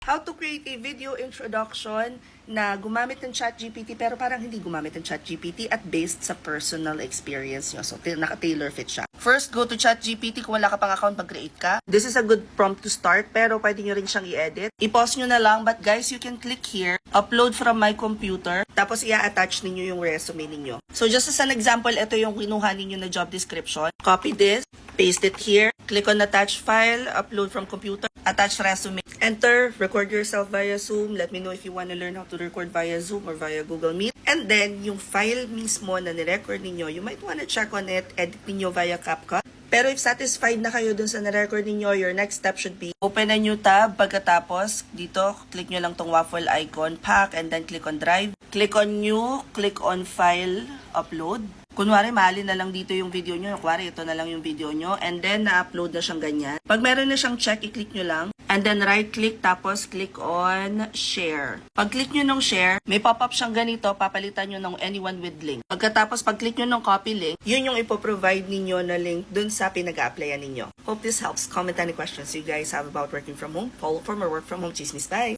How to create a video introduction na gumamit ng ChatGPT pero parang hindi gumamit ng ChatGPT at based sa personal experience nyo. So, naka-tailor fit siya. First, go to ChatGPT kung wala ka pang account, mag-create ka. This is a good prompt to start pero pwede nyo rin siyang i-edit. I-pause nyo na lang but guys, you can click here, upload from my computer, tapos i-attach ninyo yung resume ninyo. So, just as an example, ito yung kinuha ninyo na job description. Copy this, paste it here, click on attach file, upload from computer, attach resume. Enter, record yourself via Zoom. Let me know if you want to learn how to record via Zoom or via Google Meet. And then, yung file mismo na nirecord ninyo, you might want to check on it, edit ninyo via CapCut. Pero if satisfied na kayo dun sa nirecord ninyo, your next step should be open a new tab. Pagkatapos, dito, click nyo lang tong waffle icon, pack, and then click on drive. Click on new, click on file, upload. Kunwari, mahalin na lang dito yung video nyo. Kunwari, ito na lang yung video nyo. And then, na-upload na siyang ganyan. Pag meron na siyang check, i-click nyo lang. And then, right-click, tapos click on share. Pag-click nyo ng share, may pop-up siyang ganito. Papalitan nyo ng anyone with link. Pagkatapos, pag-click nyo ng copy link, yun yung ipoprovide ninyo na link dun sa pinag-a-applyan ninyo. Hope this helps. Comment any questions you guys have about working from home. Follow for more work from home chismis. Bye!